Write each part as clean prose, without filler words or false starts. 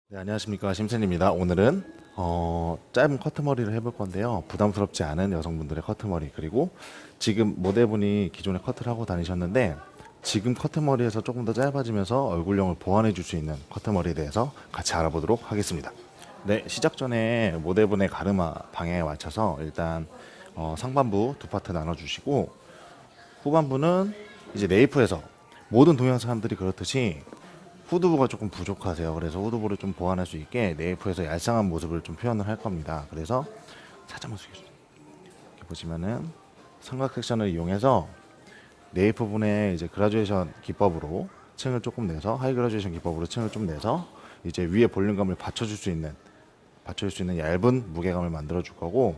네, 안녕하십니까, 심센입니다. 오늘은 짧은 커트머리를 해볼 건데요. 부담스럽지 않은 여성분들의 커트머리, 그리고 지금 모델분이 기존에 커트를 하고 다니셨는데 지금 커트머리에서 조금 더 짧아지면서 얼굴형을 보완해 줄 수 있는 커트머리에 대해서 같이 알아보도록 하겠습니다. 네, 시작 전에 모델분의 가르마 방향에 맞춰서 일단 상반부 두 파트 나눠주시고, 후반부는 이제 네이프에서 모든 동양 사람들이 그렇듯이 후두부가 조금 부족하세요. 그래서 후두부를 좀 보완할 수 있게 네이프에서 얄쌍한 모습을 좀 표현을 할 겁니다. 그래서 살짝만 숙여주세요. 이렇게 보시면은 삼각 섹션을 이용해서 네이프 분의 이제 그라듀에이션 기법으로 층을 조금 내서, 하이 그라듀에이션 기법으로 층을 좀 내서 이제 위에 볼륨감을 받쳐줄 수 있는 얇은 무게감을 만들어 줄 거고,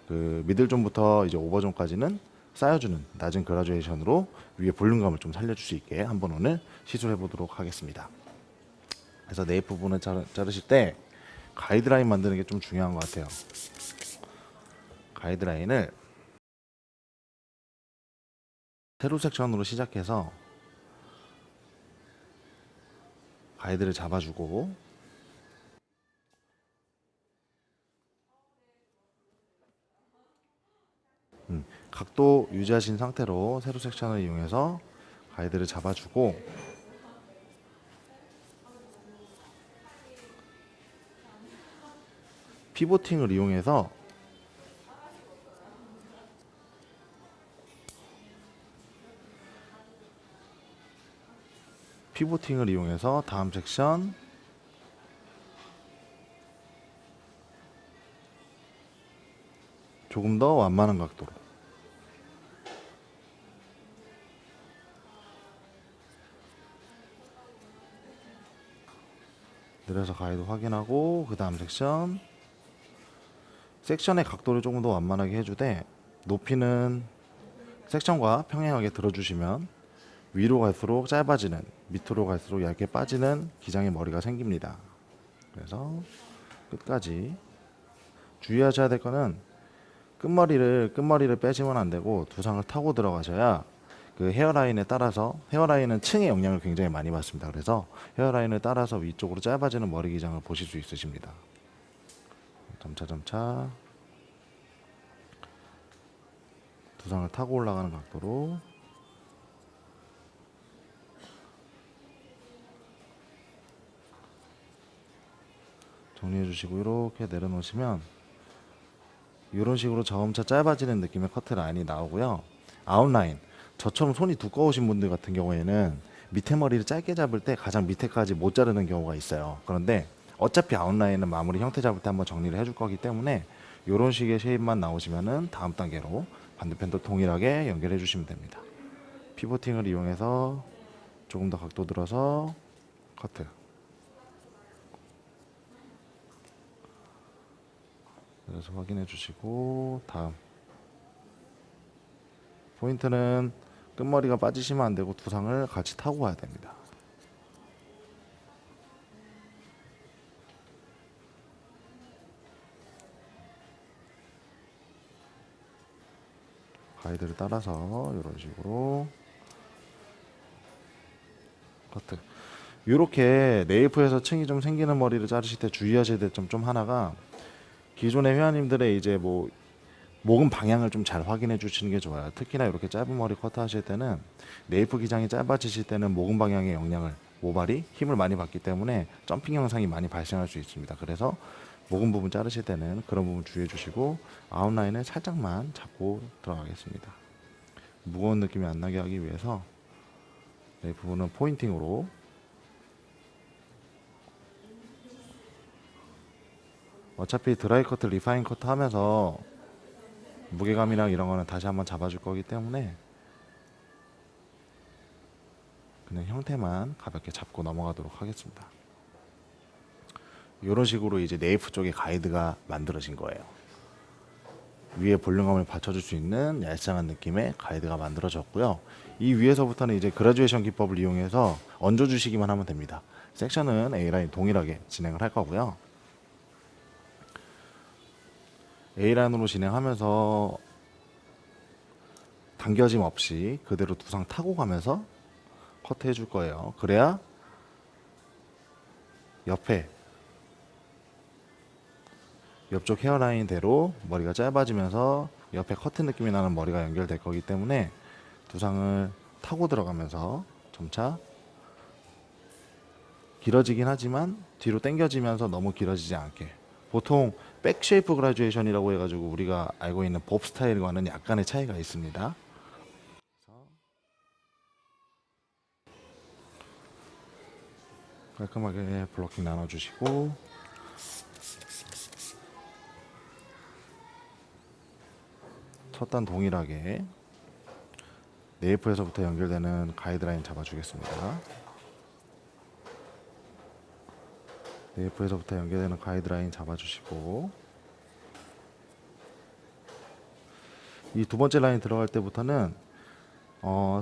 그 미들존부터 이제 오버존까지는 쌓여주는 낮은 그라듀에이션으로 위에 볼륨감을 좀 살려줄 수 있게 한번 오늘 시술해 보도록 하겠습니다. 그래서 네이프 부분을 자르실 때 가이드라인 만드는 게 좀 중요한 것 같아요. 가이드라인을 세로 섹션으로 시작해서 가이드를 잡아주고, 각도 유지하신 상태로 세로 섹션을 이용해서 가이드를 잡아주고, 피보팅을 이용해서 다음 섹션 조금 더 완만한 각도로 내려서 가이드 확인하고, 그 다음 섹션의 각도를 조금 더 완만하게 해주되, 높이는 섹션과 평행하게 들어주시면 위로 갈수록 짧아지는, 밑으로 갈수록 얇게 빠지는 기장의 머리가 생깁니다. 그래서 끝까지 주의하셔야 될 거는 끝머리를 빼시면 안 되고 두상을 타고 들어가셔야 그 헤어라인에 따라서, 헤어라인은 층의 영향을 굉장히 많이 받습니다. 그래서 헤어라인을 따라서 위쪽으로 짧아지는 머리 기장을 보실 수 있으십니다. 점차 두상을 타고 올라가는 각도로 정리해 주시고, 이렇게 내려놓으시면 이런 식으로 점차 짧아지는 느낌의 커트 라인이 나오고요. 아웃라인, 저처럼 손이 두꺼우신 분들 같은 경우에는 밑에 머리를 짧게 잡을 때 가장 밑에까지 못 자르는 경우가 있어요. 그런데 어차피 아웃라인은 마무리 형태 잡을 때 한번 정리를 해줄 거기 때문에 이런 식의 쉐입만 나오시면은 다음 단계로 반대편도 동일하게 연결해 주시면 됩니다. 피보팅을 이용해서 조금 더 각도 들어서 커트. 그래서 확인해 주시고, 다음 포인트는 끝머리가 빠지시면 안 되고 두상을 같이 타고 와야 됩니다. 가이드를 따라서 이런 식으로 커트. 이렇게 네이프에서 층이 좀 생기는 머리를 자르실 때 주의하셔야 될 점 좀 하나가, 기존의 회원님들의 이제 뭐 목은 방향을 좀 잘 확인해 주시는 게 좋아요. 특히나 이렇게 짧은 머리 커트 하실 때는 네이프 기장이 짧아지실 때는 목음 방향의 영향을, 모발이 힘을 많이 받기 때문에 점핑 현상이 많이 발생할 수 있습니다. 그래서 목음 부분 자르실 때는 그런 부분 주의해 주시고, 아웃라인을 살짝만 잡고 들어가겠습니다. 무거운 느낌이 안 나게 하기 위해서 이 부분은 포인팅으로, 어차피 드라이 커트, 리파인 커트 하면서 무게감이랑 이런 거는 다시 한번 잡아줄 거기 때문에 그냥 형태만 가볍게 잡고 넘어가도록 하겠습니다. 이런 식으로 이제 네이프 쪽에 가이드가 만들어진 거예요. 위에 볼륨감을 받쳐줄 수 있는 얄쌍한 느낌의 가이드가 만들어졌고요. 이 위에서부터는 이제 그라듀에이션 기법을 이용해서 얹어주시기만 하면 됩니다. 섹션은 A라인 동일하게 진행을 할 거고요. A라인으로 진행하면서 당겨짐 없이 그대로 두상 타고 가면서 커트 해줄 거예요. 그래야 옆에 옆쪽 헤어라인대로 머리가 짧아지면서 옆에 커트 느낌이 나는 머리가 연결될 거기 때문에 두상을 타고 들어가면서 점차 길어지긴 하지만 뒤로 당겨지면서 너무 길어지지 않게, 보통 백 쉐이프 그라듀에이션이라고 해가지고 우리가 알고 있는 법 스타일과는 약간의 차이가 있습니다. 깔끔하게 블로킹 나눠주시고, 첫 단 동일하게 네이프에서부터 연결되는 가이드라인 잡아주겠습니다. 네이프에서부터 연결되는 가이드라인 잡아주시고, 이 두 번째 라인 들어갈 때부터는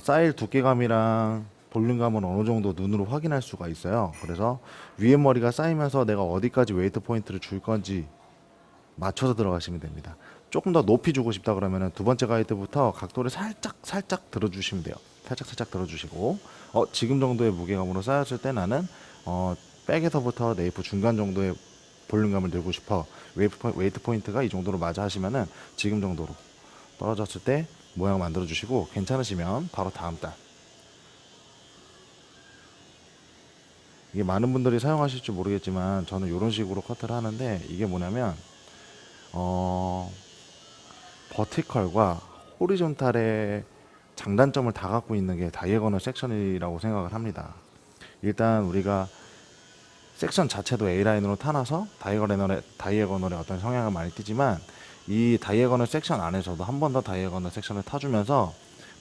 사일 두께감이랑 볼륨감은 어느 정도 눈으로 확인할 수가 있어요. 그래서 위에 머리가 쌓이면서 내가 어디까지 웨이트 포인트를 줄 건지 맞춰서 들어가시면 됩니다. 조금 더 높이 주고 싶다 그러면은 두 번째 가이드부터 각도를 살짝 들어주시면 돼요. 살짝 들어주시고, 지금 정도의 무게감으로 쌓였을 때 나는 백에서부터 네이프 중간 정도의 볼륨감을 들고 싶어. 웨이트 포인트가 이 정도로 맞아 하시면은 지금 정도로 떨어졌을 때 모양 만들어 주시고, 괜찮으시면 바로 다음 단. 이게 많은 분들이 사용하실지 모르겠지만 저는 이런 식으로 커트를 하는데, 이게 뭐냐면 버티컬과 호리존탈의 장단점을 다 갖고 있는 게 다이애고널 섹션이라고 생각을 합니다. 일단 우리가 섹션 자체도 A라인으로 타놔서 다이애고널의 어떤 성향을 많이 띠지만, 이 다이애고널 섹션 안에서도 한 번 더 다이애고널 섹션을 타주면서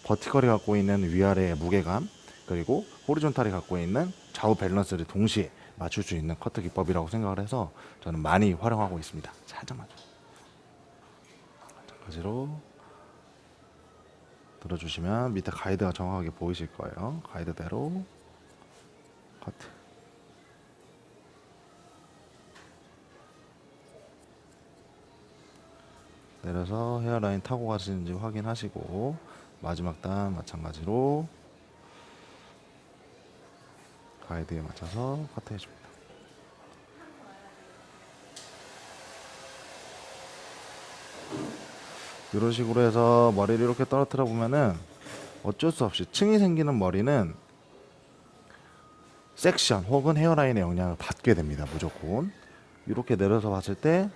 버티컬이 갖고 있는 위아래의 무게감, 그리고 호리존탈이 갖고 있는 좌우 밸런스를 동시에 맞출 수 있는 커트 기법이라고 생각을 해서 저는 많이 활용하고 있습니다. 살짝만 마찬가지로 들어주시면 밑에 가이드가 정확하게 보이실 거예요. 가이드대로 커트. 내려서 헤어라인 타고 가시는지 확인하시고, 마지막 단 마찬가지로 가이드에 맞춰서 커트 해줍니다. 이런 식으로 해서 머리를 이렇게 떨어뜨려 보면은 어쩔 수 없이 층이 생기는 머리는 섹션 혹은 헤어라인의 영향을 받게 됩니다. 무조건. 이렇게 내려서 봤을 때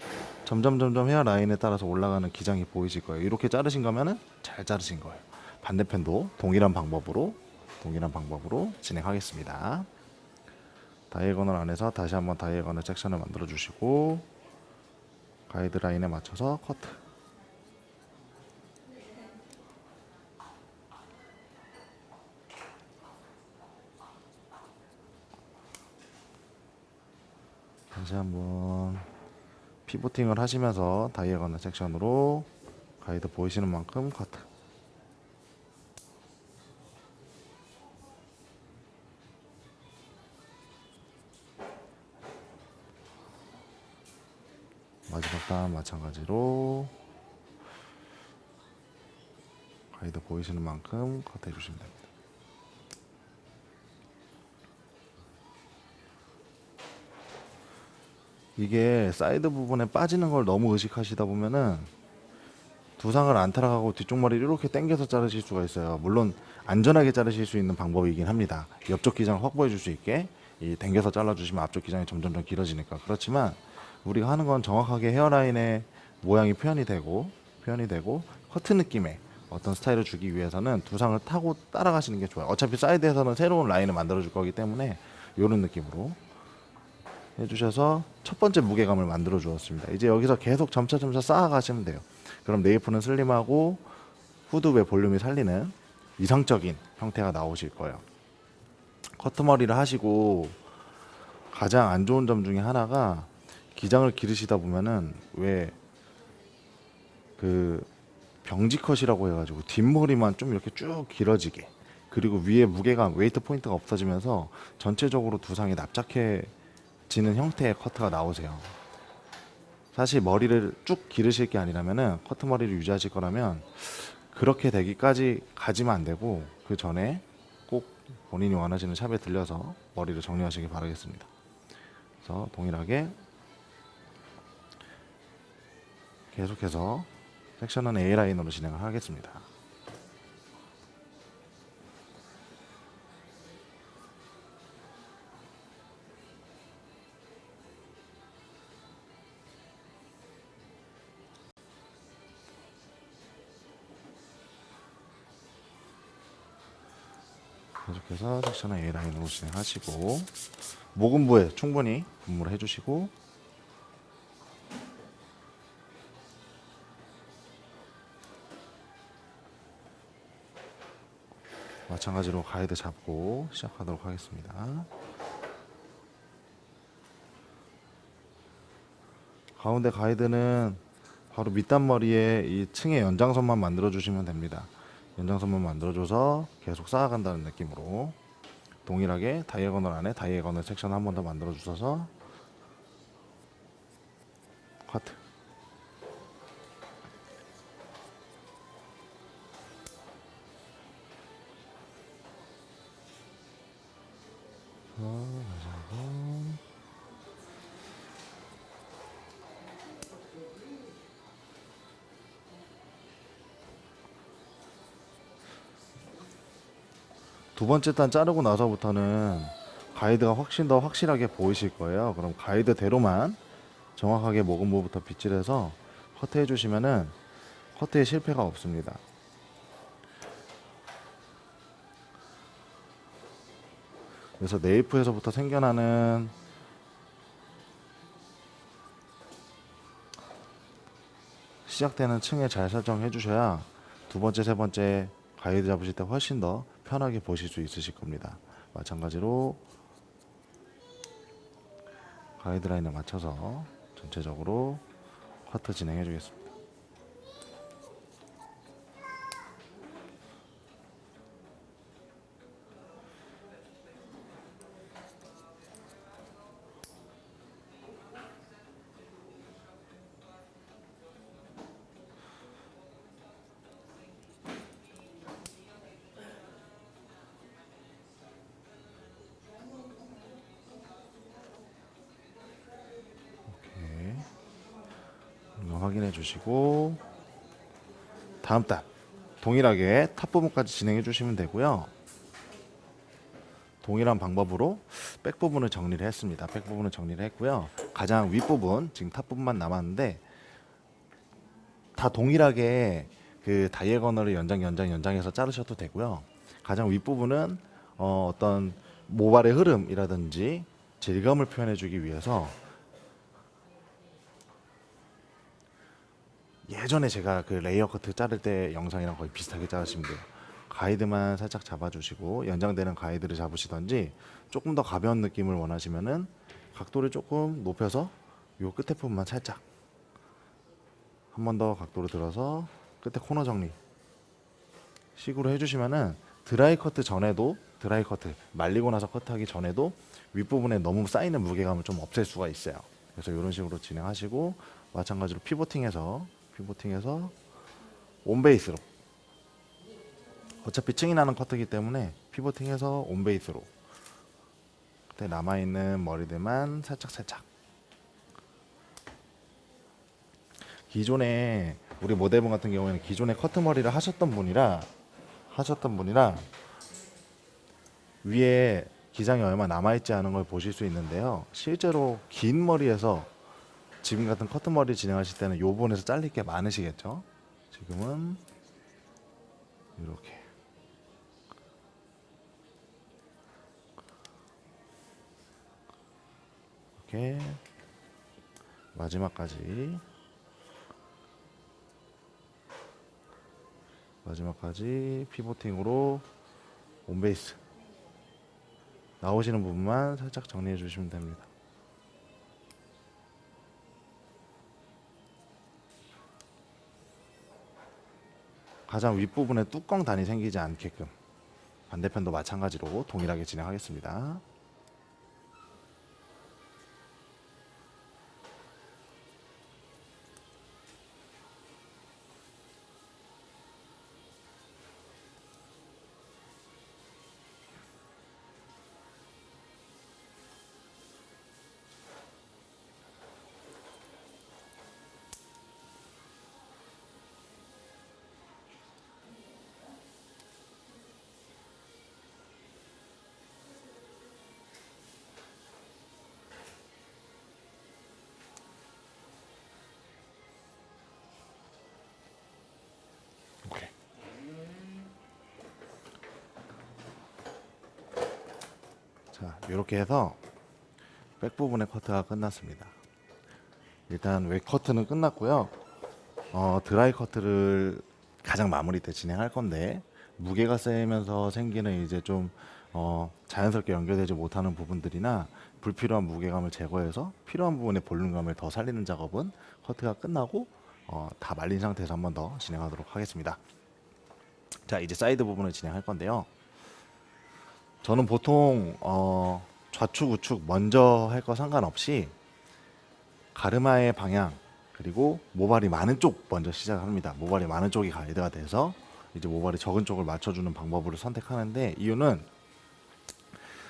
점점 헤어라인에 따라서 올라가는 기장이 보이실 거예요. 이렇게 자르신 거면은 잘 자르신 거예요. 반대편도 동일한 방법으로 진행하겠습니다. 다이애고널 안에서 다시 한번 다이애고널 섹션을 만들어 주시고, 가이드라인에 맞춰서 커트. 다시 한번 피보팅을 하시면서 다이애고널 섹션으로 가이드 보이시는 만큼 커트. 마지막 단 마찬가지로 가이드 보이시는 만큼 커트 해주시면 됩니다. 이게 사이드 부분에 빠지는 걸 너무 의식하시다 보면은 두상을 안 타락하고 뒤쪽 머리를 이렇게 당겨서 자르실 수가 있어요. 물론 안전하게 자르실 수 있는 방법이긴 합니다. 옆쪽 기장을 확보해 줄 수 있게 당겨서 잘라주시면 앞쪽 기장이 점점 길어지니까. 그렇지만 우리가 하는 건 정확하게 헤어라인의 모양이 표현이 되고 커트 느낌의 어떤 스타일을 주기 위해서는 두상을 타고 따라가시는 게 좋아요. 어차피 사이드에서는 새로운 라인을 만들어 줄 거기 때문에 이런 느낌으로 해주셔서 첫 번째 무게감을 만들어 주었습니다. 이제 여기서 계속 점차 쌓아 가시면 돼요. 그럼 네이프는 슬림하고 후드의 볼륨이 살리는 이상적인 형태가 나오실 거예요. 커트머리를 하시고 가장 안 좋은 점 중에 하나가, 기장을 기르시다 보면은 왜 그 병지컷이라고 해가지고 뒷머리만 좀 이렇게 쭉 길어지게, 그리고 위에 무게감, 웨이트 포인트가 없어지면서 전체적으로 두상이 납작해지는 형태의 커트가 나오세요. 사실 머리를 쭉 기르실 게 아니라면은, 커트 머리를 유지하실 거라면 그렇게 되기까지 가지면 안 되고, 그 전에 꼭 본인이 원하시는 샵에 들려서 머리를 정리하시기 바라겠습니다. 그래서 동일하게 계속해서 섹션은 A라인으로 진행을 하겠습니다. 계속해서 섹션은 A라인으로 진행하시고 모근부에 충분히 분무를 해주시고 마찬가지로 가이드 잡고 시작하도록 하겠습니다. 가운데 가이드는 바로 밑단머리에 이 층의 연장선만 만들어 주시면 됩니다. 연장선만 만들어줘서 계속 쌓아간다는 느낌으로 동일하게 다이애고널 안에 다이애고널 섹션 한 번 더 만들어 주셔서 커트. 두 번째 단 자르고 나서부터는 가이드가 훨씬 더 확실하게 보이실 거예요. 그럼 가이드대로만 정확하게 모근부부터 빗질해서 커트해 주시면은 커트에 실패가 없습니다. 그래서 네이프에서부터 생겨나는 시작되는 층에 잘 설정해 주셔야 두 번째, 세 번째 가이드 잡으실 때 훨씬 더 편하게 보실 수 있으실 겁니다. 마찬가지로 가이드라인에 맞춰서 전체적으로 커트 진행해 주겠습니다. 확인해 주시고 다음 단 동일하게 탑 부분까지 진행해 주시면 되고요. 동일한 방법으로 백 부분을 정리를 했습니다. 백 부분을 정리를 했고요. 가장 윗부분 지금 탑 부분만 남았는데 다 동일하게 그 다이애고널을 연장해서 자르셔도 되고요. 가장 윗부분은 어떤 모발의 흐름이라든지 질감을 표현해 주기 위해서 예전에 제가 그 레이어 커트 자를 때 영상이랑 거의 비슷하게 자르시면 돼요. 가이드만 살짝 잡아주시고 연장되는 가이드를 잡으시던지 조금 더 가벼운 느낌을 원하시면은 각도를 조금 높여서 요 끝에 부분만 살짝 한 번 더 각도를 들어서 끝에 코너 정리 식으로 해주시면은 드라이 커트 전에도 드라이 커트 말리고 나서 커트하기 전에도 윗부분에 너무 쌓이는 무게감을 좀 없앨 수가 있어요. 그래서 이런 식으로 진행하시고 마찬가지로 피보팅해서 온베이스로 어차피 층이 나는 커트이기 때문에 피보팅해서 온베이스로 그때 남아있는 머리들만 살짝 기존에 우리 모델분 같은 경우에는 기존에 커트 머리를 하셨던 분이라 위에 기장이 얼마 남아있지 않은 걸 보실 수 있는데요. 실제로 긴 머리에서 지금 같은 커트 머리 진행하실 때는 요 부분에서 잘릴 게 많으시겠죠. 지금은 이렇게 마지막까지 피보팅으로 온베이스 나오시는 부분만 살짝 정리해 주시면 됩니다. 가장 윗부분에 뚜껑 단이 생기지 않게끔 반대편도 마찬가지로 동일하게 진행하겠습니다. 이렇게 해서 백 부분의 커트가 끝났습니다. 일단 웨 커트는 끝났고요. 드라이 커트를 가장 마무리 때 진행할 건데, 무게가 세면서 생기는 이제 좀 자연스럽게 연결되지 못하는 부분들이나 불필요한 무게감을 제거해서 필요한 부분의 볼륨감을 더 살리는 작업은 커트가 끝나고 다 말린 상태에서 한 번 더 진행하도록 하겠습니다. 자, 이제 사이드 부분을 진행할 건데요. 저는 보통 좌측 우측 먼저 할 거 상관없이 가르마의 방향 그리고 모발이 많은 쪽 먼저 시작합니다. 모발이 많은 쪽이 가이드가 돼서 이제 모발이 적은 쪽을 맞춰주는 방법으로 선택하는데, 이유는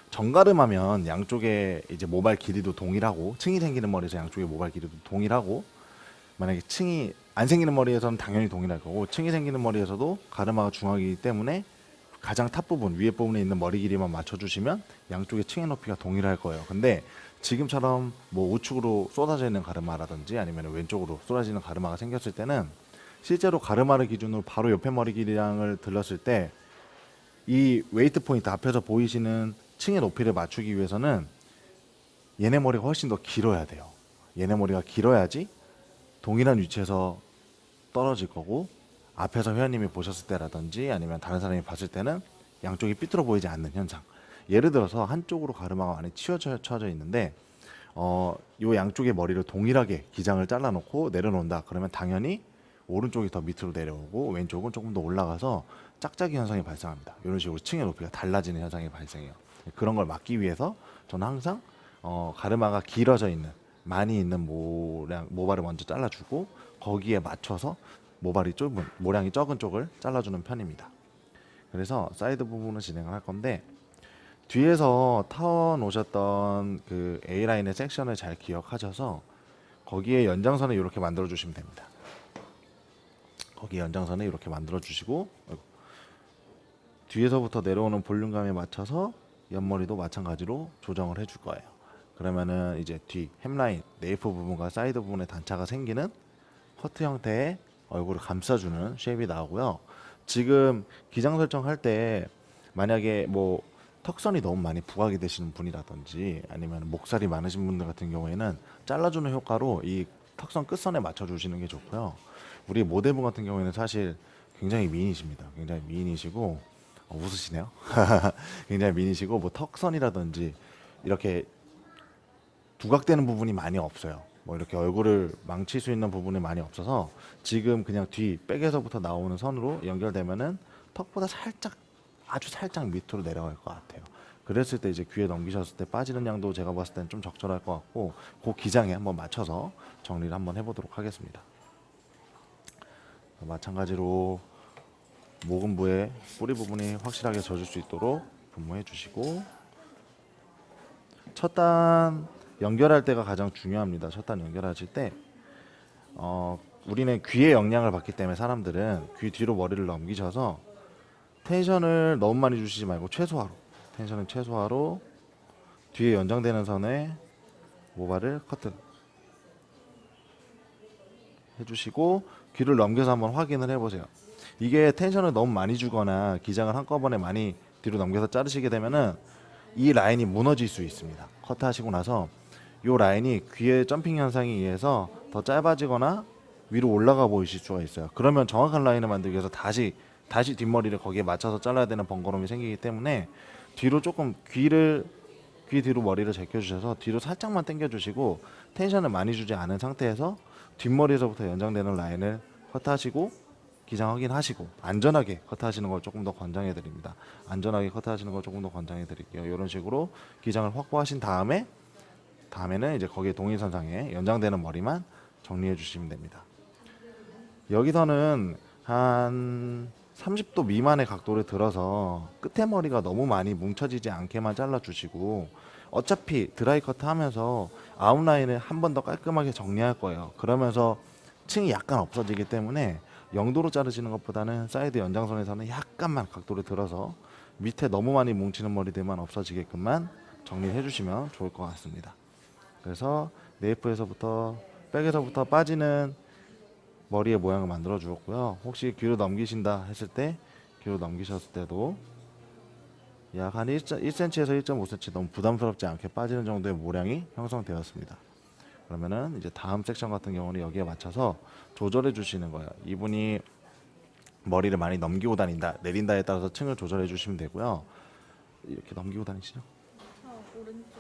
정가름하면 양쪽에 이제 모발 길이도 동일하고, 층이 생기는 머리에서 양쪽의 모발 길이도 동일하고, 만약에 층이 안 생기는 머리에서는 당연히 동일할 거고, 층이 생기는 머리에서도 가르마가 중하기 때문에 가장 탑 부분 위에 부분에 있는 머리 길이만 맞춰주시면 양쪽의 층의 높이가 동일할 거예요. 근데 지금처럼 뭐 우측으로 쏟아져 있는 가르마라든지 아니면 왼쪽으로 쏟아지는 가르마가 생겼을 때는 실제로 가르마를 기준으로 바로 옆에 머리 길이랑을 들렀을 때 이 웨이트 포인트 앞에서 보이시는 층의 높이를 맞추기 위해서는 얘네 머리가 훨씬 더 길어야 돼요. 얘네 머리가 길어야지 동일한 위치에서 떨어질 거고, 앞에서 회원님이 보셨을 때라든지 아니면 다른 사람이 봤을 때는 양쪽이 삐뚤어 보이지 않는 현상. 예를 들어서 한쪽으로 가르마가 많이 치워져 있는데 요 양쪽의 머리를 동일하게 기장을 잘라놓고 내려놓는다. 그러면 당연히 오른쪽이 더 밑으로 내려오고 왼쪽은 조금 더 올라가서 짝짝이 현상이 발생합니다. 이런 식으로 층의 높이가 달라지는 현상이 발생해요. 그런 걸 막기 위해서 저는 항상 가르마가 길어져 있는, 많이 있는 모발을 먼저 잘라주고 거기에 맞춰서 모발이 좁은, 모량이 적은 쪽을 잘라주는 편입니다. 그래서 사이드 부분을 진행을 할 건데, 뒤에서 타워 놓으셨던 그 A라인의 섹션을 잘 기억하셔서 거기에 연장선을 이렇게 만들어 주시면 됩니다. 거기에 연장선을 이렇게 만들어 주시고, 뒤에서부터 내려오는 볼륨감에 맞춰서 옆머리도 마찬가지로 조정을 해줄 거예요. 그러면은 이제 뒤 햄라인, 네이프 부분과 사이드 부분에 단차가 생기는 커트 형태의 얼굴을 감싸주는 쉐입이 나오고요. 지금 기장 설정할 때 만약에 뭐 턱선이 너무 많이 부각이 되시는 분이라든지 아니면 목살이 많으신 분들 같은 경우에는 잘라주는 효과로 이 턱선 끝선에 맞춰주시는 게 좋고요. 우리 모델분 같은 경우에는 사실 굉장히 미인이십니다. 굉장히 미인이시고 웃으시네요. 굉장히 미인이시고 뭐 턱선이라든지 이렇게 부각되는 부분이 많이 없어요. 뭐 이렇게 얼굴을 망칠 수 있는 부분이 많이 없어서 지금 그냥 뒤 백에서부터 나오는 선으로 연결되면은 턱보다 살짝, 아주 살짝 밑으로 내려갈 것 같아요. 그랬을 때 이제 귀에 넘기셨을 때 빠지는 양도 제가 봤을 때는 좀 적절할 것 같고, 그 기장에 한번 맞춰서 정리를 한번 해보도록 하겠습니다. 마찬가지로 모근부의 뿌리 부분이 확실하게 젖을 수 있도록 분무해 주시고, 첫 단 연결할 때가 가장 중요합니다. 첫 단 연결하실 때 우리는 귀에 영향을 받기 때문에 사람들은 귀 뒤로 머리를 넘기셔서 텐션을 너무 많이 주시지 말고 최소화로, 텐션은 최소화로 뒤에 연장되는 선에 모발을 커트 해주시고 귀를 넘겨서 한번 확인을 해보세요. 이게 텐션을 너무 많이 주거나 기장을 한꺼번에 많이 뒤로 넘겨서 자르시게 되면은 이 라인이 무너질 수 있습니다. 커트하시고 나서 이 라인이 귀의 점핑 현상에 의해서 더 짧아지거나 위로 올라가 보이실 수가 있어요. 그러면 정확한 라인을 만들기 위해서 다시 뒷머리를 거기에 맞춰서 잘라야 되는 번거로움이 생기기 때문에 뒤로 조금 귀 뒤로 머리를 제껴주셔서 뒤로 살짝만 당겨주시고 텐션을 많이 주지 않은 상태에서 뒷머리에서부터 연장되는 라인을 커트하시고 기장 확인하시고 안전하게 커트하시는 걸 조금 더 권장해 드립니다. 안전하게 커트하시는 걸 조금 더 권장해 드릴게요. 이런 식으로 기장을 확보하신 다음에는 이제 거기에 동일선상에 연장되는 머리만 정리해 주시면 됩니다. 여기서는 한 30도 미만의 각도를 들어서 끝에 머리가 너무 많이 뭉쳐지지 않게만 잘라주시고, 어차피 드라이 커트 하면서 아웃라인을 한 번 더 깔끔하게 정리할 거예요. 그러면서 층이 약간 없어지기 때문에 영도로 자르시는 것보다는 사이드 연장선에서는 약간만 각도를 들어서 밑에 너무 많이 뭉치는 머리들만 없어지게끔만 정리를 해주시면 좋을 것 같습니다. 그래서 네이프에서부터 백에서부터 빠지는 머리의 모양을 만들어 주었고요. 혹시 귀로 넘기신다 했을 때 귀로 넘기셨을 때도 약 한 1cm에서 1.5cm 너무 부담스럽지 않게 빠지는 정도의 모량이 형성되었습니다. 그러면은 이제 다음 섹션 같은 경우는 여기에 맞춰서 조절해 주시는 거예요. 이분이 머리를 많이 넘기고 다닌다, 내린다에 따라서 층을 조절해 주시면 되고요. 이렇게 넘기고 다니시죠? 오른쪽.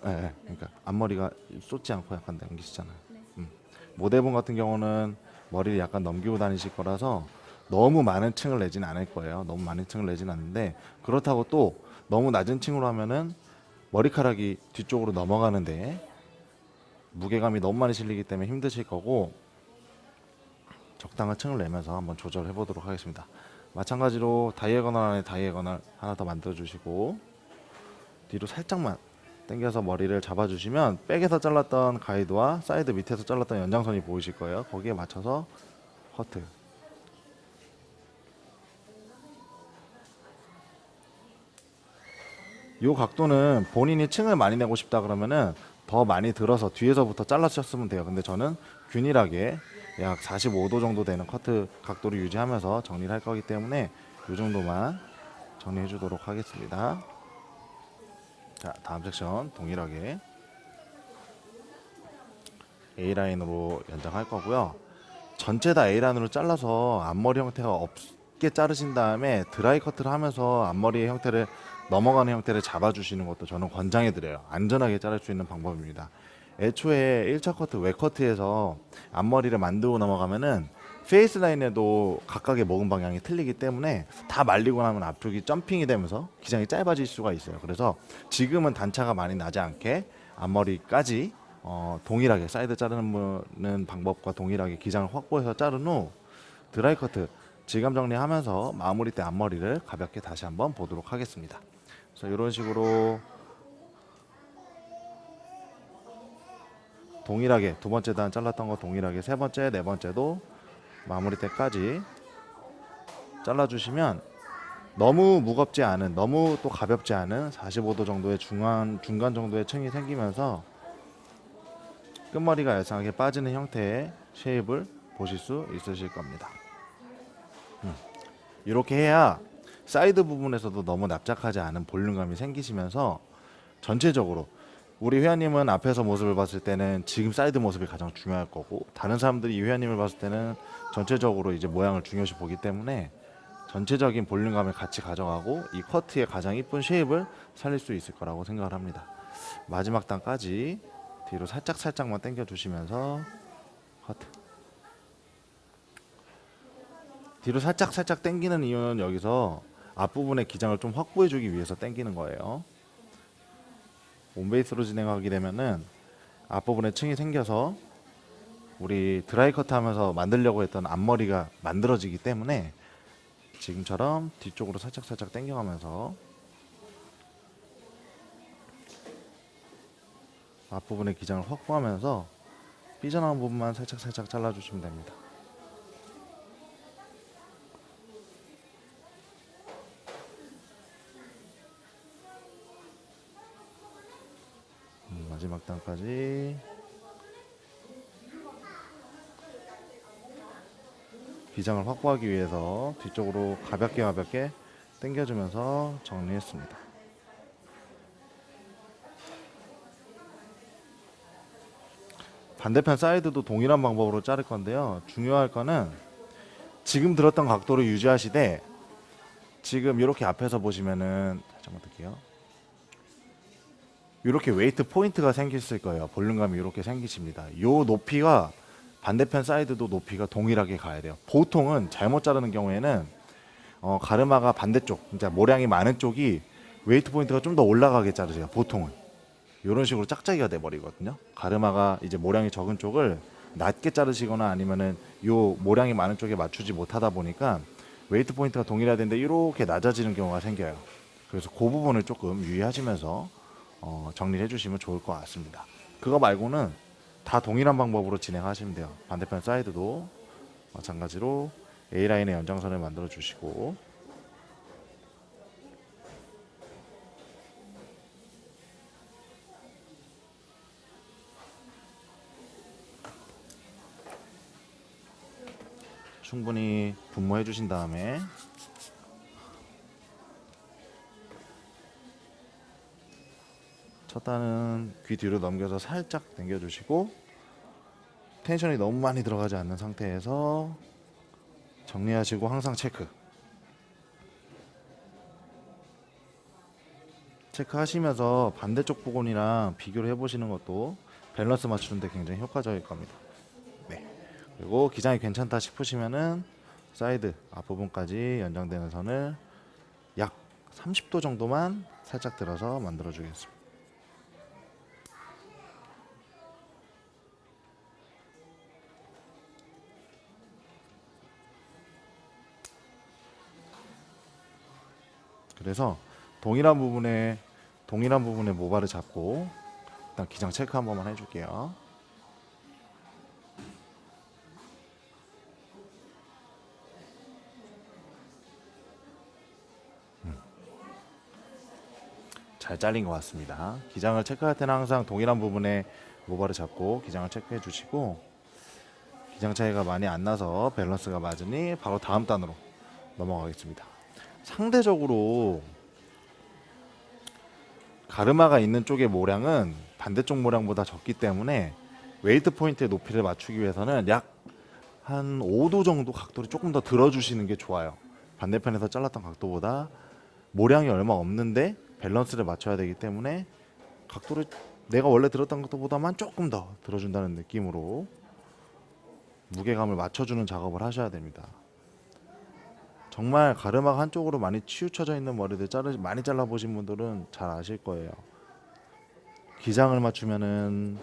네, 네. 그러니까 앞머리가 쏟지 않고 약간 넘기시잖아요. 네. 모델분 같은 경우는 머리를 약간 넘기고 다니실 거라서 너무 많은 층을 내지는 않을 거예요. 너무 많은 층을 내지는 않는데 그렇다고 또 너무 낮은 층으로 하면은 머리카락이 뒤쪽으로 넘어가는데 무게감이 너무 많이 실리기 때문에 힘드실 거고 적당한 층을 내면서 한번 조절해 보도록 하겠습니다. 마찬가지로 다이애고널 안에 다이애고널 하나 더 만들어 주시고 뒤로 살짝만 당겨서 머리를 잡아주시면 백에서 잘랐던 가이드와 사이드 밑에서 잘랐던 연장선이 보이실 거예요. 거기에 맞춰서 커트. 이 각도는 본인이 층을 많이 내고 싶다 그러면은 더 많이 들어서 뒤에서부터 잘라주셨으면 돼요. 근데 저는 균일하게 약 45도 정도 되는 커트 각도를 유지하면서 정리를 할 거기 때문에 이 정도만 정리해 주도록 하겠습니다. 자, 다음 섹션 동일하게 A라인으로 연장할 거고요. 전체 다 A라인으로 잘라서 앞머리 형태가 없게 자르신 다음에 드라이 커트를 하면서 앞머리의 형태를 넘어가는 형태를 잡아주시는 것도 저는 권장해 드려요. 안전하게 자를 수 있는 방법입니다. 애초에 1차 커트, 웨 커트에서 앞머리를 만들고 넘어가면은 페이스 라인에도 각각의 먹은 방향이 틀리기 때문에 다 말리고 나면 앞쪽이 점핑이 되면서 기장이 짧아질 수가 있어요. 그래서 지금은 단차가 많이 나지 않게 앞머리까지 동일하게 사이드 자르는 방법과 동일하게 기장을 확보해서 자른 후 드라이 커트 질감 정리하면서 마무리 때 앞머리를 가볍게 다시 한번 보도록 하겠습니다. 그래서 이런 식으로 동일하게 두 번째 단 잘랐던 거 동일하게 세 번째, 네 번째도 마무리 때까지 잘라주시면 너무 무겁지 않은, 너무 또 가볍지 않은 45도 정도의 중간 정도의 층이 생기면서 끝머리가 얄쌍하게 빠지는 형태의 쉐입을 보실 수 있으실 겁니다. 이렇게 해야 사이드 부분에서도 너무 납작하지 않은 볼륨감이 생기시면서 전체적으로 우리 회원님은 앞에서 모습을 봤을 때는 지금 사이드 모습이 가장 중요할 거고 다른 사람들이 이 회원님을 봤을 때는 전체적으로 이제 모양을 중요시 보기 때문에 전체적인 볼륨감을 같이 가져가고 이 커트의 가장 이쁜 쉐입을 살릴 수 있을 거라고 생각을 합니다. 마지막 단까지 뒤로 살짝만 당겨 주시면서 커트. 뒤로 살짝 당기는 이유는 여기서 앞부분의 기장을 좀 확보해 주기 위해서 당기는 거예요. 온베이스로 진행하게 되면은 앞부분에 층이 생겨서 우리 드라이 커트 하면서 만들려고 했던 앞머리가 만들어지기 때문에 지금처럼 뒤쪽으로 살짝 당겨가면서 앞부분의 기장을 확보하면서 삐져나온 부분만 살짝 잘라주시면 됩니다. 마지막 단까지 기장을 확보하기 위해서 뒤쪽으로 가볍게 당겨주면서 정리했습니다. 반대편 사이드도 동일한 방법으로 자를 건데요. 중요할 거는 지금 들었던 각도를 유지하시되 지금 이렇게 앞에서 보시면은 잠깐만 뜰게요. 이렇게 웨이트 포인트가 생겼을 거예요. 볼륨감이 이렇게 생기십니다. 요 높이가 반대편 사이드도 높이가 동일하게 가야 돼요. 보통은 잘못 자르는 경우에는 가르마가 반대쪽, 진짜 모량이 많은 쪽이 웨이트 포인트가 좀 더 올라가게 자르세요. 보통은 이런 식으로 짝짝이가 돼 버리거든요. 가르마가 이제 모량이 적은 쪽을 낮게 자르시거나 아니면은 요 모량이 많은 쪽에 맞추지 못하다 보니까 웨이트 포인트가 동일해야 되는데 이렇게 낮아지는 경우가 생겨요. 그래서 그 부분을 조금 유의하시면서 정리를 해주시면 좋을 것 같습니다. 그거 말고는 다 동일한 방법으로 진행하시면 돼요. 반대편 사이드도 마찬가지로 A라인의 연장선을 만들어 주시고 충분히 분무해 주신 다음에 일단은 귀 뒤로 넘겨서 살짝 당겨주시고 텐션이 너무 많이 들어가지 않는 상태에서 정리하시고 항상 체크하시면서 반대쪽 부분이랑 비교를 해보시는 것도 밸런스 맞추는데 굉장히 효과적일 겁니다. 네. 그리고 기장이 괜찮다 싶으시면은 사이드 앞부분까지 연장되는 선을 약 30도 정도만 살짝 들어서 만들어 주겠습니다. 그래서 동일한 부분에 모발을 잡고 일단 기장 체크 한 번만 해줄게요. 잘 잘린 것 같습니다. 기장을 체크할 때는 항상 동일한 부분에 모발을 잡고 기장을 체크해 주시고 기장 차이가 많이 안 나서 밸런스가 맞으니 바로 다음 단으로 넘어가겠습니다. 상대적으로 가르마가 있는 쪽의 모량은 반대쪽 모량보다 적기 때문에 웨이트 포인트의 높이를 맞추기 위해서는 약 한 5도 정도 각도를 조금 더 들어주시는 게 좋아요. 반대편에서 잘랐던 각도보다 모량이 얼마 없는데 밸런스를 맞춰야 되기 때문에 각도를 내가 원래 들었던 각도보다만 조금 더 들어준다는 느낌으로 무게감을 맞춰주는 작업을 하셔야 됩니다. 정말 가르마가 한쪽으로 많이 치우쳐져 있는 머리들 많이 잘라보신 분들은 잘 아실 거예요. 기장을 맞추면은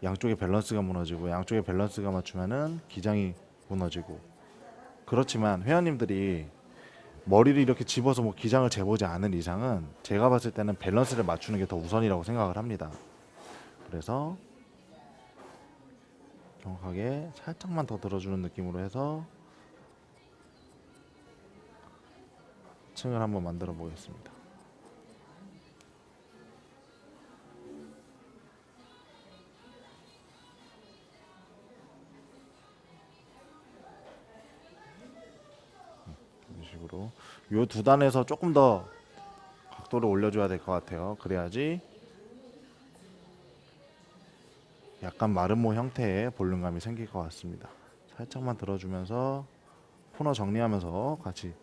양쪽의 밸런스가 무너지고 양쪽의 밸런스가 맞추면은 기장이 무너지고 그렇지만 회원님들이 머리를 이렇게 집어서 뭐 기장을 재보지 않은 이상은 제가 봤을 때는 밸런스를 맞추는 게 더 우선이라고 생각을 합니다. 그래서 정확하게 살짝만 더 들어주는 느낌으로 해서 층을 한번 만들어 보겠습니다. 이런 식으로 요 두 단에서 조금 더 각도를 올려줘야 될 것 같아요. 그래야지 약간 마름모 형태의 볼륨감이 생길 것 같습니다. 살짝만 들어주면서 코너 정리하면서 같이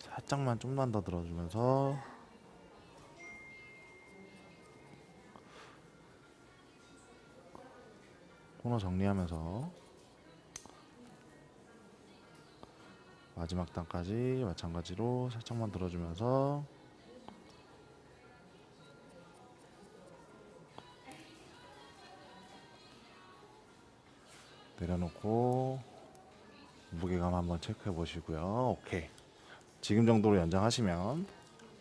살짝만 좀만 더 들어주면서 코너 정리하면서 마지막 단까지 마찬가지로 살짝만 들어주면서 내려놓고 무게감 한번 체크해 보시고요. 오케이. 지금 정도로 연장하시면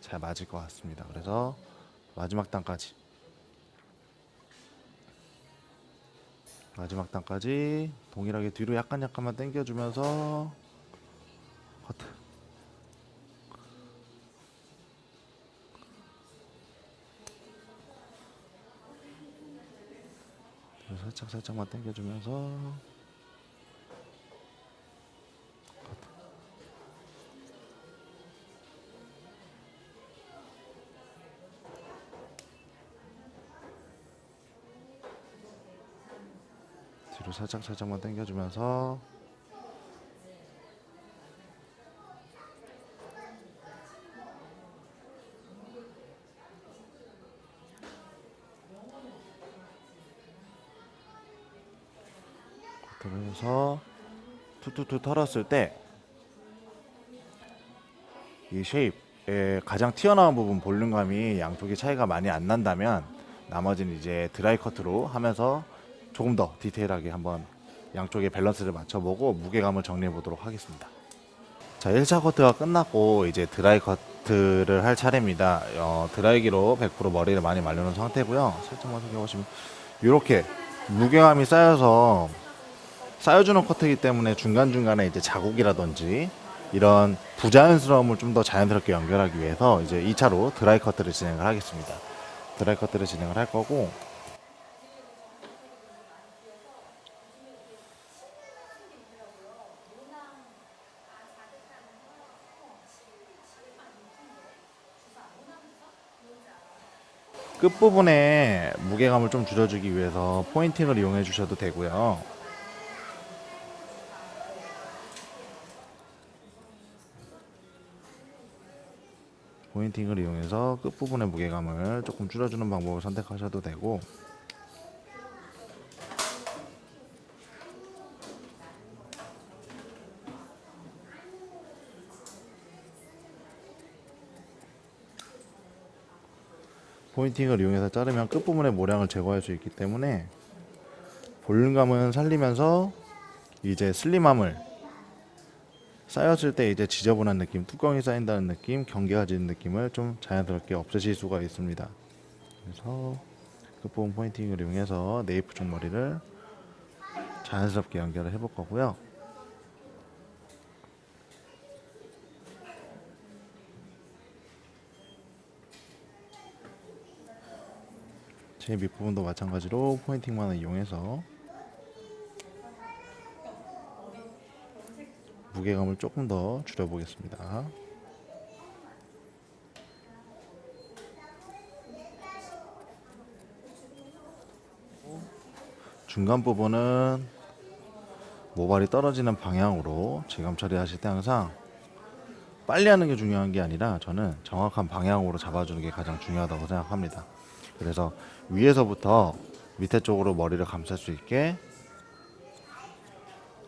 잘 맞을 것 같습니다. 그래서 마지막 단까지 동일하게 뒤로 약간만 당겨주면서 커트. 살짝만 당겨주면서 뒤로 살짝만 당겨주면서 그러면서 툭툭툭 털었을 때 이 쉐입의 가장 튀어나온 부분 볼륨감이 양쪽이 차이가 많이 안 난다면 나머지는 이제 드라이 커트로 하면서 조금 더 디테일하게 한번 양쪽의 밸런스를 맞춰보고 무게감을 정리해 보도록 하겠습니다. 자, 1차 커트가 끝났고 이제 드라이 커트를 할 차례입니다. 드라이기로 100% 머리를 많이 말려놓은 상태고요. 살짝만 숙여보시면 이렇게 무게감이 쌓여주는 커트이기 때문에 중간중간에 이제 자국이라든지 이런 부자연스러움을 좀 더 자연스럽게 연결하기 위해서 이제 2차로 드라이 커트를 진행을 하겠습니다. 드라이 커트를 진행을 할 거고 끝부분에 무게감을 좀 줄여주기 위해서 포인팅을 이용해 주셔도 되고요. 포인팅을 이용해서 끝부분의 무게감을 조금 줄여주는 방법을 선택하셔도 되고, 포인팅을 이용해서 자르면 끝부분의 모량을 제거할 수 있기 때문에 볼륨감은 살리면서 이제 슬림함을, 쌓였을 때 이제 지저분한 느낌, 뚜껑이 쌓인다는 느낌, 경계가 지는 느낌을 좀 자연스럽게 없애실 수가 있습니다. 그래서 끝부분 포인팅을 이용해서 네이프 쪽머리를 자연스럽게 연결을 해볼 거고요. 제 밑부분도 마찬가지로 포인팅만을 이용해서 무게감을 조금 더 줄여보겠습니다. 중간 부분은 모발이 떨어지는 방향으로 질감 처리하실 때 항상 빨리 하는 게 중요한 게 아니라 저는 정확한 방향으로 잡아주는 게 가장 중요하다고 생각합니다. 그래서 위에서부터 밑에 쪽으로 머리를 감쌀 수 있게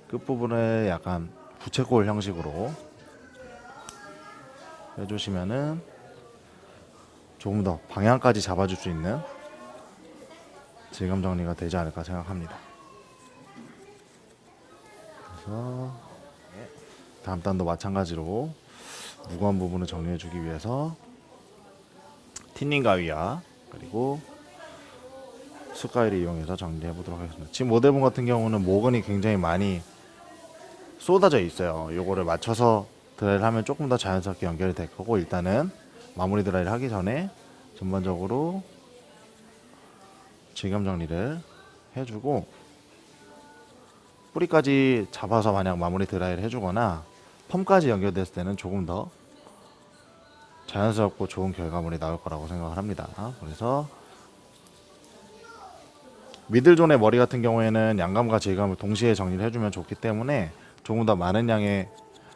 끝부분에 약간 부채꼴 형식으로 해주시면은 조금 더 방향까지 잡아줄 수 있는 질감 정리가 되지 않을까 생각합니다. 그래서 다음 단도 마찬가지로 무거운 부분을 정리해주기 위해서 틴닝 가위와 그리고 숟가위를 이용해서 정리해 보도록 하겠습니다. 지금 모델분 같은 경우는 모근이 굉장히 많이 쏟아져 있어요. 요거를 맞춰서 드라이를 하면 조금 더 자연스럽게 연결이 될 거고, 일단은 마무리 드라이를 하기 전에 전반적으로 질감 정리를 해주고, 뿌리까지 잡아서 만약 마무리 드라이를 해주거나 펌까지 연결됐을 때는 조금 더 자연스럽고 좋은 결과물이 나올 거라고 생각을 합니다. 그래서 미들존의 머리 같은 경우에는 양감과 질감을 동시에 정리를 해주면 좋기 때문에 조금 더 많은 양의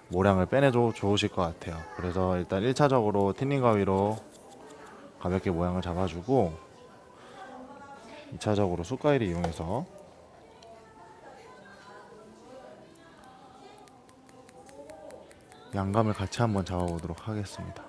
모량을 빼내도 좋으실 것 같아요. 그래서 일단 1차적으로 틴닝 가위로 가볍게 모양을 잡아주고, 2차적으로 숟가위를 이용해서 양감을 같이 한번 잡아보도록 하겠습니다.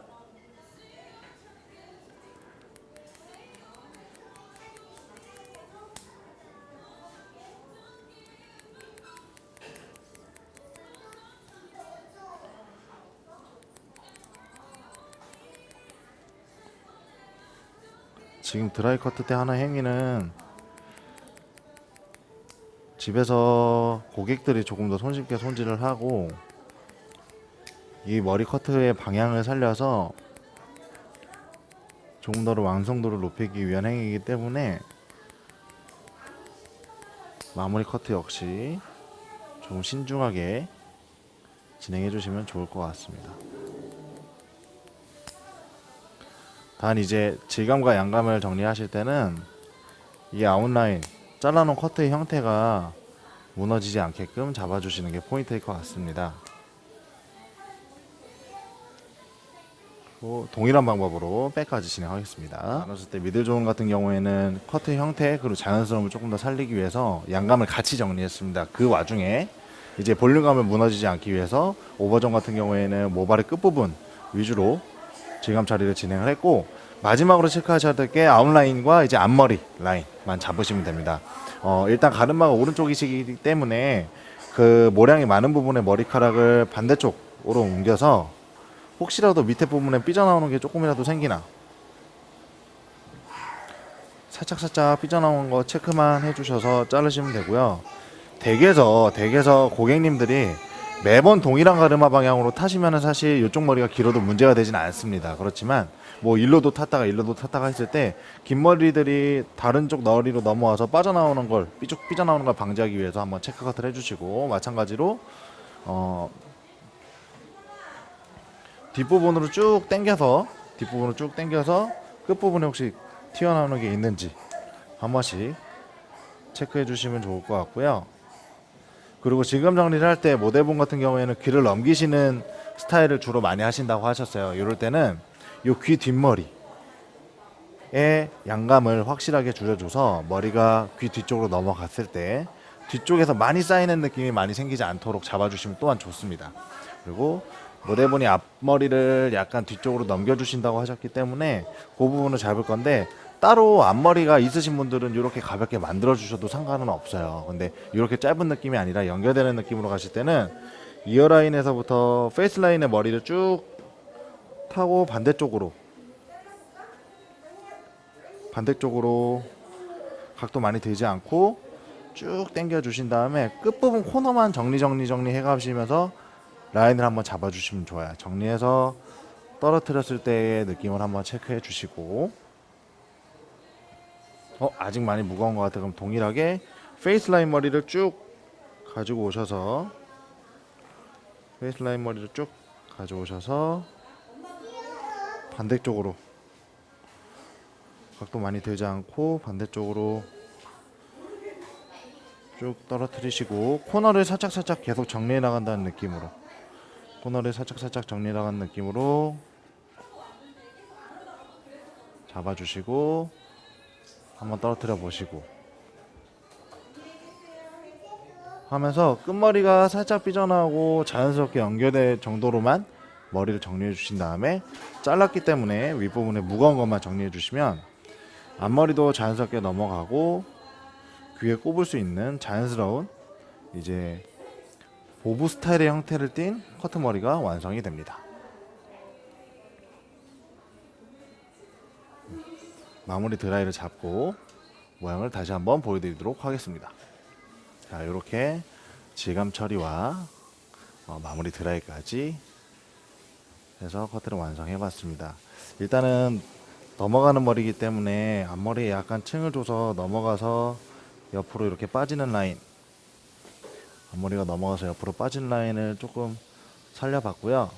지금 드라이 커트 때 하는 행위는 집에서 고객들이 조금 더 손쉽게 손질을 하고 이 머리 커트의 방향을 살려서 조금 더 완성도를 높이기 위한 행위이기 때문에 마무리 커트 역시 좀 신중하게 진행해 주시면 좋을 것 같습니다. 단 이제 질감과 양감을 정리하실 때는 이 아웃라인 잘라놓은 커트의 형태가 무너지지 않게끔 잡아주시는 게 포인트일 것 같습니다. 동일한 방법으로 백까지 진행하겠습니다. 나눴을 때 미들존 같은 경우에는 커트 형태 그리고 자연스러움을 조금 더 살리기 위해서 양감을 같이 정리했습니다. 그 와중에 이제 볼륨감을 무너지지 않기 위해서 오버존 같은 경우에는 모발의 끝부분 위주로 질감 처리를 진행을 했고, 마지막으로 체크하셔야 될 게 아웃라인과 이제 앞머리 라인만 잡으시면 됩니다. 일단 가르마가 오른쪽이시기 때문에 그 모량이 많은 부분의 머리카락을 반대쪽으로 옮겨서 혹시라도 밑에 부분에 삐져나오는 게 조금이라도 생기나 살짝 삐져나오는 거 체크만 해주셔서 자르시면 되고요. 댁에서 고객님들이 매번 동일한 가르마 방향으로 타시면은 사실 이쪽 머리가 길어도 문제가 되진 않습니다. 그렇지만 뭐 일로도 탔다가 했을 때 긴 머리들이 다른 쪽 머리로 넘어와서 빠져나오는 걸 삐져나오는 걸 방지하기 위해서 한번 체크 커트를 해주시고, 마찬가지로 뒷부분으로 쭉 당겨서 끝부분에 혹시 튀어나오는 게 있는지 한 번씩 체크해 주시면 좋을 것 같고요. 그리고 질감 정리를 할 때 모델분 같은 경우에는 귀를 넘기시는 스타일을 주로 많이 하신다고 하셨어요. 이럴 때는 이 귀 뒷머리의 양감을 확실하게 줄여줘서 머리가 귀 뒤쪽으로 넘어갔을 때 뒤쪽에서 많이 쌓이는 느낌이 많이 생기지 않도록 잡아주시면 또한 좋습니다. 그리고 모델분이 앞머리를 약간 뒤쪽으로 넘겨주신다고 하셨기 때문에 그 부분을 잡을 건데, 따로 앞머리가 있으신 분들은 이렇게 가볍게 만들어 주셔도 상관은 없어요. 근데 이렇게 짧은 느낌이 아니라 연결되는 느낌으로 가실 때는 이어라인에서부터 페이스라인의 머리를 쭉 타고 반대쪽으로 각도 많이 들지 않고 쭉 당겨 주신 다음에 끝부분 코너만 정리 해 가시면서 라인을 한번 잡아 주시면 좋아요. 정리해서 떨어뜨렸을 때의 느낌을 한번 체크해 주시고, 아직 많이 무거운 것 같아. 그럼 동일하게 페이스 라인 머리를 쭉 가지고 오셔서 반대쪽으로 각도 많이 들지 않고 반대쪽으로 쭉 떨어뜨리시고, 코너를 살짝 계속 정리해 나간다는 느낌으로, 잡아주시고 한번 떨어뜨려 보시고 하면서 끝머리가 살짝 삐져나오고 자연스럽게 연결될 정도로만 머리를 정리해 주신 다음에, 잘랐기 때문에 윗부분에 무거운 것만 정리해 주시면 앞머리도 자연스럽게 넘어가고 귀에 꼽을 수 있는 자연스러운 이제 보부 스타일의 형태를 띤 커트머리가 완성이 됩니다. 마무리 드라이를 잡고 모양을 다시 한번 보여드리도록 하겠습니다. 자, 이렇게 질감 처리와 마무리 드라이까지 해서 커트를 완성해 봤습니다. 일단은 넘어가는 머리이기 때문에 앞머리에 약간 층을 줘서 넘어가서 옆으로 이렇게 빠지는 라인, 앞머리가 넘어가서 옆으로 빠진 라인을 조금 살려봤고요.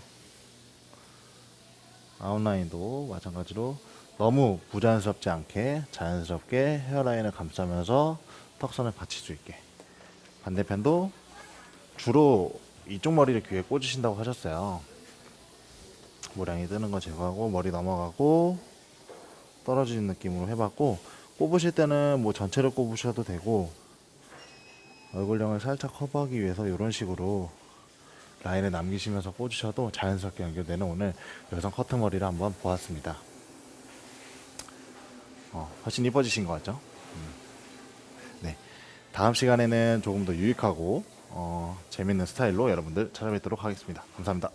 아웃라인도 마찬가지로 너무 부자연스럽지 않게 자연스럽게 헤어라인을 감싸면서 턱선을 받칠 수 있게, 반대편도 주로 이쪽 머리를 귀에 꽂으신다고 하셨어요. 모량이 뜨는 거 제거하고 머리 넘어가고 떨어지는 느낌으로 해봤고, 꼽으실 때는 뭐 전체를 꼽으셔도 되고 얼굴형을 살짝 커버하기 위해서 이런 식으로 라인을 남기시면서 꽂으셔도 자연스럽게 연결되는 오늘 여성 커트머리를 한번 보았습니다. 훨씬 이뻐지신 것 같죠? 네, 다음 시간에는 조금 더 유익하고 재밌는 스타일로 여러분들 찾아뵙도록 하겠습니다. 감사합니다.